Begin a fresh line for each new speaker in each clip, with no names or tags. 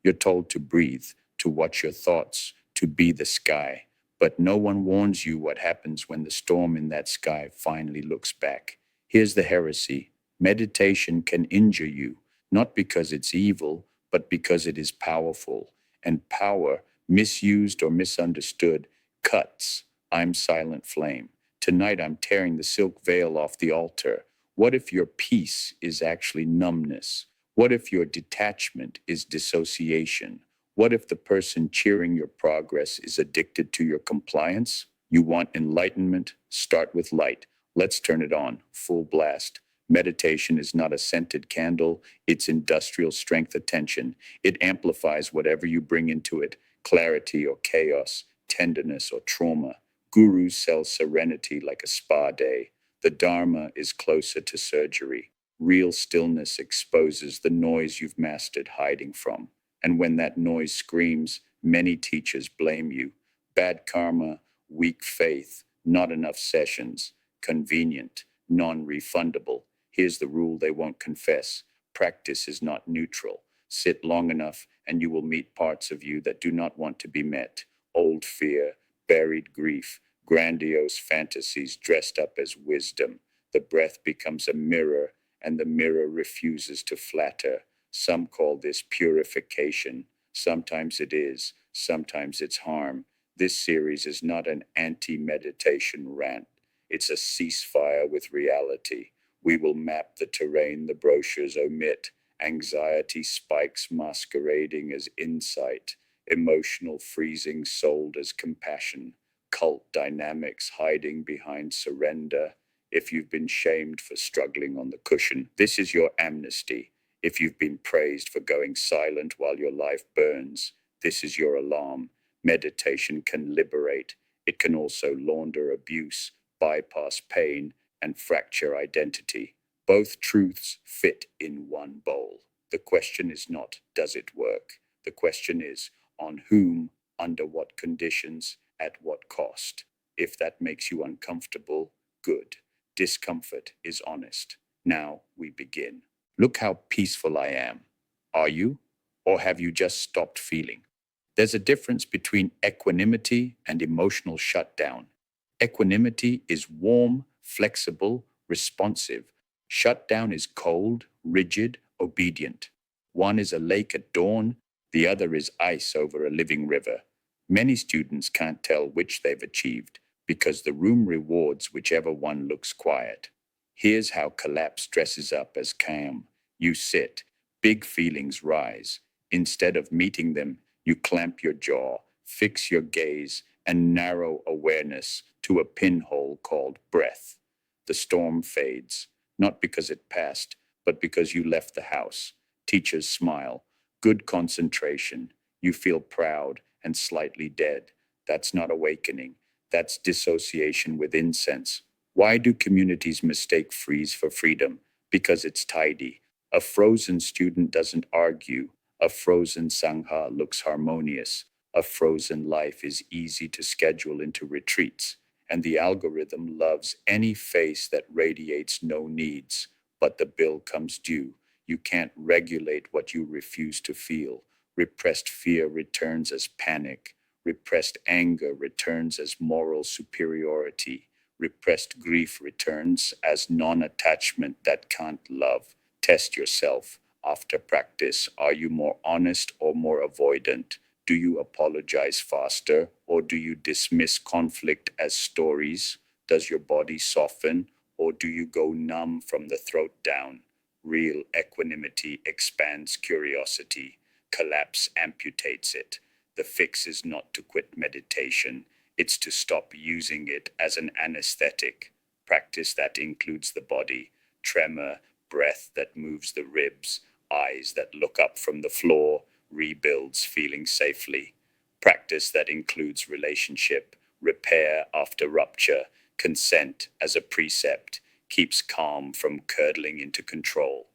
You're told to breathe, to watch your thoughts, to be the sky. But no one warns you what happens when the storm in that sky finally looks back. Here's the heresy: meditation can injure you, not because it's evil, but because it is powerful. And power, misused or misunderstood, cuts. I'm Silent Flame. Tonight I'm tearing the silk veil off the altar. What if your peace is actually numbness? What if your detachment is dissociation? What if the person cheering your progress is addicted to your compliance? You want enlightenment? Start with light. Let's turn it on, full blast. Meditation is not a scented candle, it's industrial strength attention. It amplifies whatever you bring into it: clarity or chaos, tenderness or trauma. Gurus sell serenity like a spa day. The Dharma is closer to surgery. Real stillness exposes the noise you've mastered hiding from. And when that noise screams, many teachers blame you. Bad karma, weak faith, not enough sessions, convenient, non refundable. Here's the rule they won't confess: practice is not neutral. Sit long enough, and you will meet parts of you that do not want to be met: old fear, buried grief, grandiose fantasies dressed up as wisdom. The breath becomes a mirror, and the mirror refuses to flatter. Some call this purification. Sometimes it is, sometimes it's harm. This series is not an anti meditation rant, it's a ceasefire with reality. We will map the terrain the brochures omit: anxiety spikes masquerading as insight, emotional freezing sold as compassion, cult dynamics hiding behind surrender. If you've been shamed for struggling on the cushion, this is your amnesty. If you've been praised for going silent while your life burns, this is your alarm. Meditation can liberate. It can also launder abuse, bypass pain, and fracture identity. Both truths fit in one bowl. The question is not, does it work? The question is, on whom, under what conditions, at what cost? If that makes you uncomfortable, good. Discomfort is honest. Now we begin. Look how peaceful I am. Are you? Or have you just stopped feeling? There's a difference between equanimity and emotional shutdown. Equanimity is warm, flexible, responsive. Shutdown is cold, rigid, obedient. One is a lake at dawn, the other is ice over a living river. Many students can't tell which they've achieved because the room rewards whichever one looks quiet. Here's how collapse dresses up as calm. You sit, big feelings rise. Instead of meeting them, you clamp your jaw, fix your gaze, and narrow awareness to a pinhole called breath. The storm fades, not because it passed, but because you left the house. Teachers smile. Good concentration. You feel proud and slightly dead. That's not awakening. That's dissociation with incense. Why do communities mistake freeze for freedom? Because it's tidy. A frozen student doesn't argue. A frozen sangha looks harmonious. A frozen life is easy to schedule into retreats. And the algorithm loves any face that radiates no needs. But the bill comes due. You can't regulate what you refuse to feel. Repressed fear returns as panic. Repressed anger returns as moral superiority. Repressed grief returns as non-attachment that can't love. Test yourself. After practice, are you more honest or more avoidant? Do you apologize faster, or do you dismiss conflict as stories? Does your body soften, or do you go numb from the throat down? Real equanimity expands curiosity. Collapse amputates it. The fix is not to quit meditation. It's to stop using it as an anesthetic. Practice that includes the body: tremor, breath that moves the ribs, eyes that look up from the floor, rebuilds feeling safely. Practice that includes relationship, repair after rupture, consent as a precept, keeps calm from curdling into control.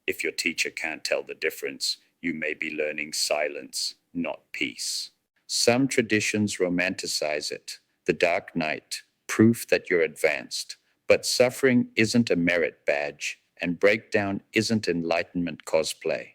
If your teacher can't tell the difference, you may be learning silence, not peace. Some traditions romanticize it: the dark night, proof that you're advanced. But suffering isn't a merit badge, and breakdown isn't enlightenment cosplay.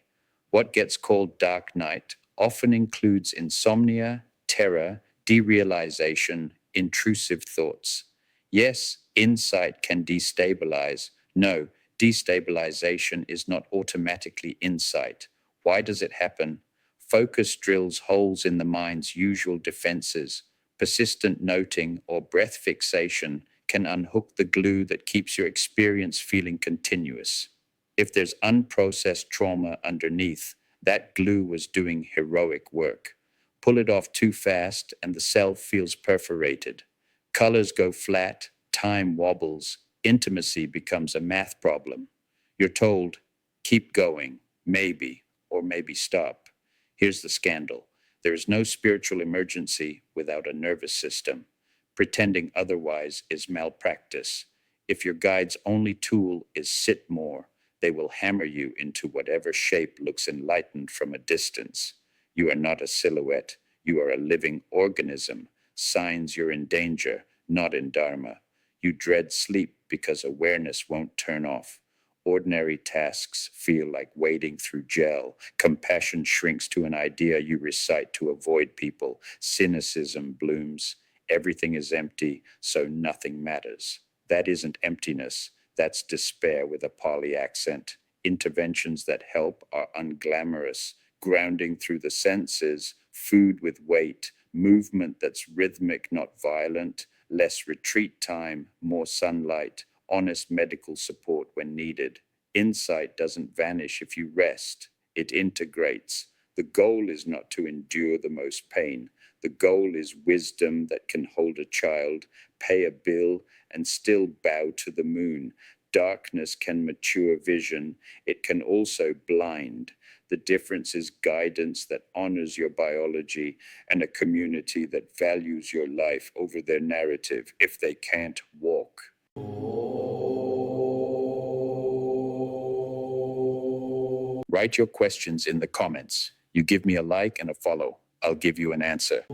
What gets called dark night often includes insomnia, terror, derealization, intrusive thoughts. Yes, insight can destabilize. No, destabilization is not automatically insight. Why does it happen? Focus drills holes in the mind's usual defenses. Persistent noting or breath fixation can unhook the glue that keeps your experience feeling continuous. If there's unprocessed trauma underneath, that glue was doing heroic work. Pull it off too fast, and the self feels perforated. Colors go flat, time wobbles, intimacy becomes a math problem. You're told, keep going, maybe, or maybe stop. Here's the scandal: there is no spiritual emergency without a nervous system. Pretending otherwise is malpractice. If your guide's only tool is sit more, they will hammer you into whatever shape looks enlightened from a distance. You are not a silhouette, you are a living organism. Signs you're in danger, not in Dharma. You dread sleep because awareness won't turn off. Ordinary tasks feel like wading through gel. Compassion shrinks to an idea you recite to avoid people. Cynicism blooms. Everything is empty, so nothing matters. That isn't emptiness. That's despair with a Pali accent. Interventions that help are unglamorous, grounding through the senses, food with weight, movement that's rhythmic, not violent, less retreat time, more sunlight, honest medical support when needed. Insight doesn't vanish if you rest, it integrates. The goal is not to endure the most pain. The goal is wisdom that can hold a child, pay a bill, and still bow to the moon. Darkness can mature vision. It can also blind. The difference is guidance that honors your biology and a community that values your life over their narrative if they can't walk. Write your questions in the comments. You give me a like and a follow. I'll give you an answer.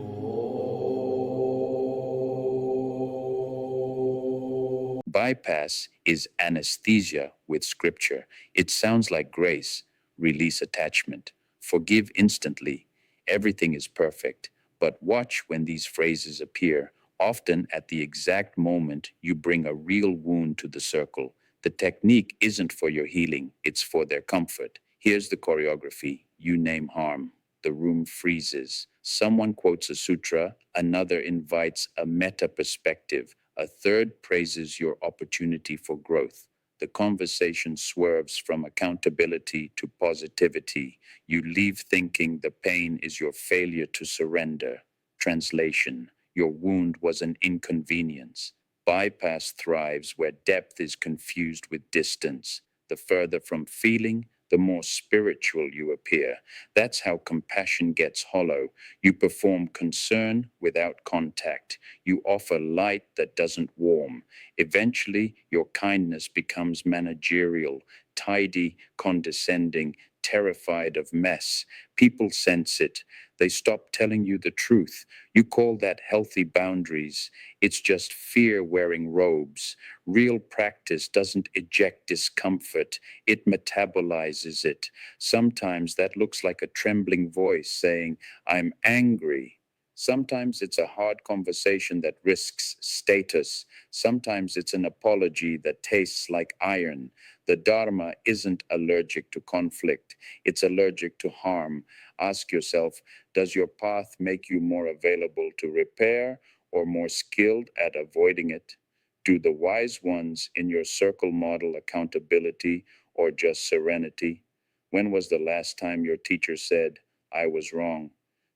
Bypass is anesthesia with scripture. It sounds like grace. Release attachment. Forgive instantly. Everything is perfect. But watch when these phrases appear. Often at the exact moment you bring a real wound to the circle. The technique isn't for your healing, it's for their comfort. Here's the choreography. You name harm. The room freezes. Someone quotes a sutra, another invites a meta perspective, a third praises your opportunity for growth. The conversation swerves from accountability to positivity. You leave thinking the pain is your failure to surrender. Translation: your wound was an inconvenience. Bypass thrives where depth is confused with distance. The further from feeling, the more spiritual you appear. That's how compassion gets hollow. You perform concern without contact. You offer light that doesn't warm. Eventually, your kindness becomes managerial, tidy, condescending, terrified of mess. People sense it. They stop telling you the truth. You call that healthy boundaries. It's just fear wearing robes. Real practice doesn't eject discomfort, it metabolizes it. Sometimes that looks like a trembling voice saying, I'm angry. Sometimes it's a hard conversation that risks status. Sometimes it's an apology that tastes like iron. The Dharma isn't allergic to conflict, it's allergic to harm. Ask yourself, does your path make you more available to repair or more skilled at avoiding it? Do the wise ones in your circle model accountability or just serenity? When was the last time your teacher said, I was wrong?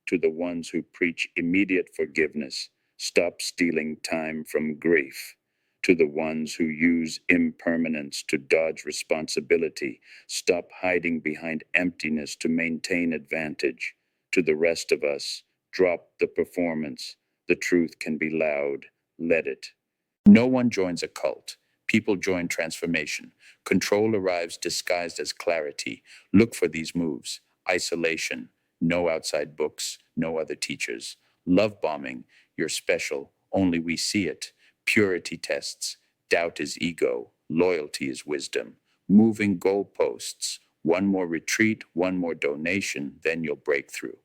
To the ones who preach immediate forgiveness, stop stealing time from grief. To the ones who use impermanence to dodge responsibility, stop hiding behind emptiness to maintain advantage. To the rest of us, drop the performance. The truth can be loud. Let it. No one joins a cult. People join transformation. Control arrives disguised as clarity. Look for these moves. Isolation. No outside books. No other teachers. Love bombing. You're special. Only we see it. Purity tests. Doubt is ego. Loyalty is wisdom. Moving goalposts. One more retreat, one more donation, then you'll break through.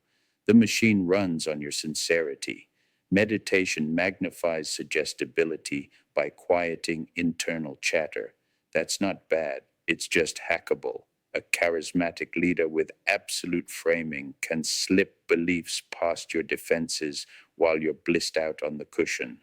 The machine runs on your sincerity. Meditation magnifies suggestibility by quieting internal chatter. That's not bad, it's just hackable. A charismatic leader with absolute framing can slip beliefs past your defenses while you're blissed out on the cushion.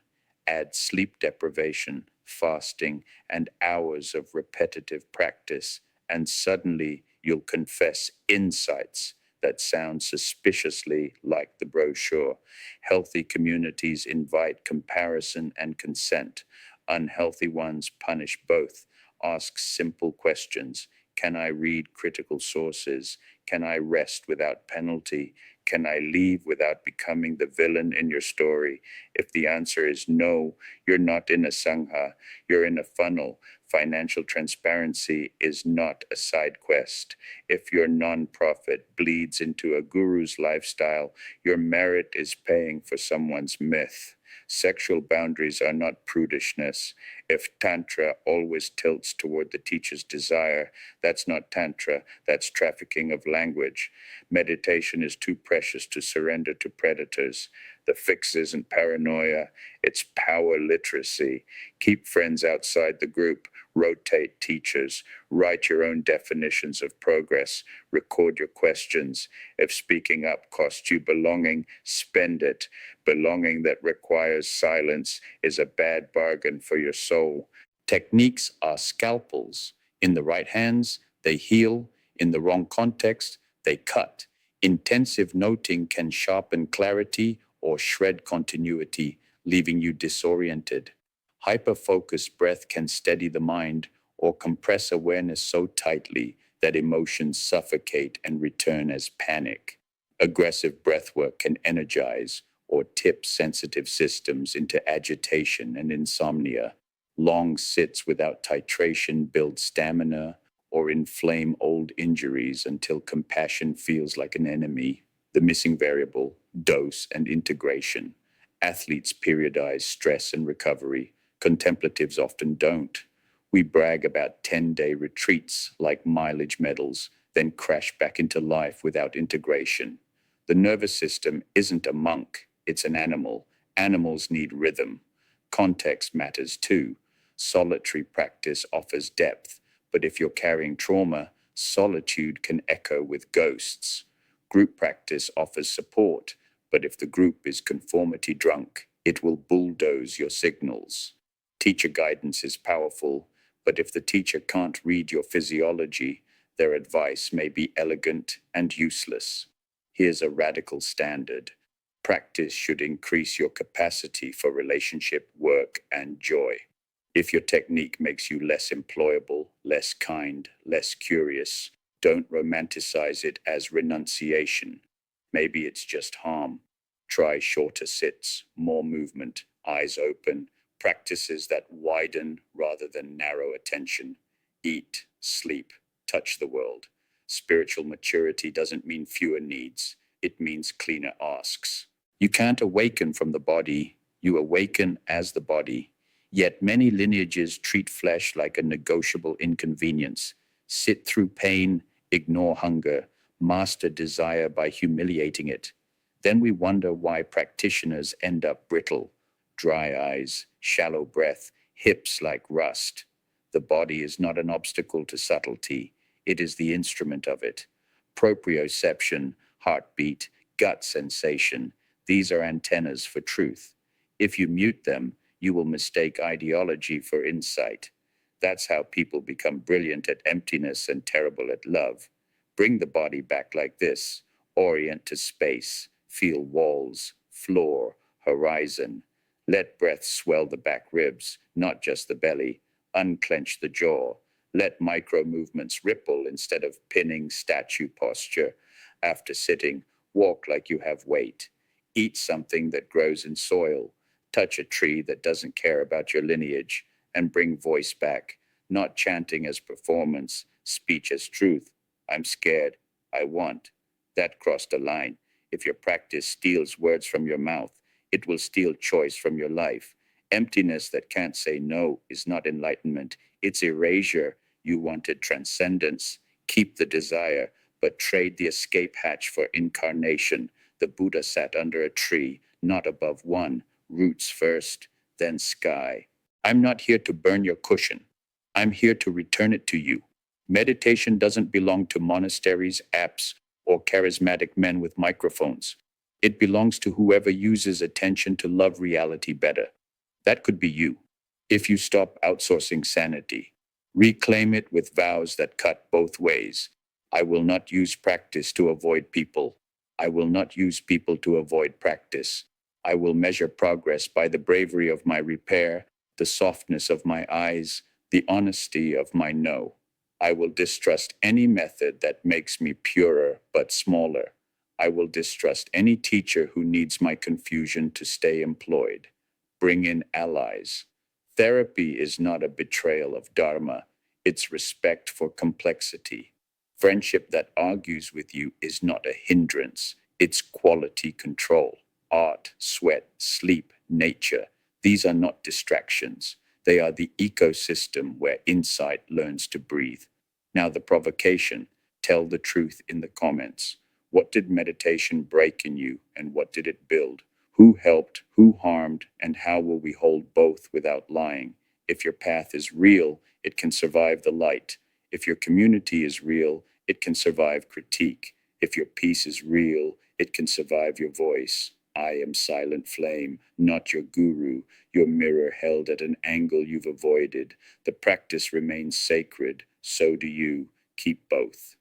Add sleep deprivation, fasting, and hours of repetitive practice, and suddenly you'll confess insights that sound suspiciously like the brochure. Healthy communities invite comparison and consent. Unhealthy ones punish both. Ask simple questions. Can I read critical sources? Can I rest without penalty? Can I leave without becoming the villain in your story? If the answer is no, you're not in a sangha, you're in a funnel. Financial transparency is not a side quest. If your nonprofit bleeds into a guru's lifestyle, your merit is paying for someone's myth. Sexual boundaries are not prudishness. If Tantra always tilts toward the teacher's desire, that's not Tantra, that's trafficking of language. Meditation is too precious to surrender to predators. The fix isn't paranoia, it's power literacy. Keep friends outside the group, rotate teachers, write your own definitions of progress, record your questions. If speaking up costs you belonging, spend it. Belonging that requires silence is a bad bargain for your soul. Techniques are scalpels. In the right hands, they heal. In the wrong context, they cut. Intensive noting can sharpen clarity or shred continuity, leaving you disoriented. Hyper-focused breath can steady the mind or compress awareness so tightly that emotions suffocate and return as panic. Aggressive breath work can energize or tip sensitive systems into agitation and insomnia. Long sits without titration build stamina or inflame old injuries until compassion feels like an enemy. The missing variable, dose and integration. Athletes periodize stress and recovery. Contemplatives often don't. We brag about 10-day retreats like mileage medals, then crash back into life without integration. The nervous system isn't a monk, it's an animal. Animals need rhythm. Context matters too. Solitary practice offers depth, but if you're carrying trauma, solitude can echo with ghosts. Group practice offers support, but if the group is conformity drunk, it will bulldoze your signals. Teacher guidance is powerful, but if the teacher can't read your physiology, their advice may be elegant and useless. Here's a radical standard. Practice should increase your capacity for relationship, work, and joy. If your technique makes you less employable, less kind, less curious, don't romanticize it as renunciation. Maybe it's just harm. Try shorter sits, more movement, eyes open, practices that widen rather than narrow attention. Eat, sleep, touch the world. Spiritual maturity doesn't mean fewer needs, it means cleaner asks. You can't awaken from the body, you awaken as the body. Yet many lineages treat flesh like a negotiable inconvenience. Sit through pain, ignore hunger, master desire by humiliating it. Then we wonder why practitioners end up brittle, dry eyes, shallow breath, hips like rust. The body is not an obstacle to subtlety, it is the instrument of it. Proprioception, heartbeat, gut sensation, these are antennas for truth. If you mute them, you will mistake ideology for insight. That's how people become brilliant at emptiness and terrible at love. Bring the body back like this. Orient to space. Feel walls, floor, horizon. Let breath swell the back ribs, not just the belly. Unclench the jaw. Let micro movements ripple instead of pinning statue posture. After sitting, walk like you have weight. Eat something that grows in soil. Touch a tree that doesn't care about your lineage, and bring voice back, not chanting as performance, speech as truth. I'm scared. I want. That crossed a line. If your practice steals words from your mouth, it will steal choice from your life. Emptiness that can't say no is not enlightenment. It's erasure. You wanted transcendence. Keep the desire, but trade the escape hatch for incarnation. The Buddha sat under a tree, not above one, roots first, then sky. I'm not here to burn your cushion. I'm here to return it to you. Meditation doesn't belong to monasteries, apps, or charismatic men with microphones. It belongs to whoever uses attention to love reality better. That could be you. If you stop outsourcing sanity, reclaim it with vows that cut both ways. I will not use practice to avoid people. I will not use people to avoid practice. I will measure progress by the bravery of my repair, the softness of my eyes, the honesty of my no. I will distrust any method that makes me purer but smaller. I will distrust any teacher who needs my confusion to stay employed. Bring in allies. Therapy is not a betrayal of Dharma, it's respect for complexity. Friendship that argues with you is not a hindrance, it's quality control. Art, sweat, sleep, nature, these are not distractions. They are the ecosystem where insight learns to breathe. Now, the provocation: tell the truth in the comments. What did meditation break in you, and what did it build? Who helped, who harmed, and how will we hold both without lying? If your path is real, it can survive the light. If your community is real, it can survive critique. If your peace is real, it can survive your voice. I am SilentFlame, not your guru, your mirror held at an angle you've avoided. The practice remains sacred, so do you. Keep both.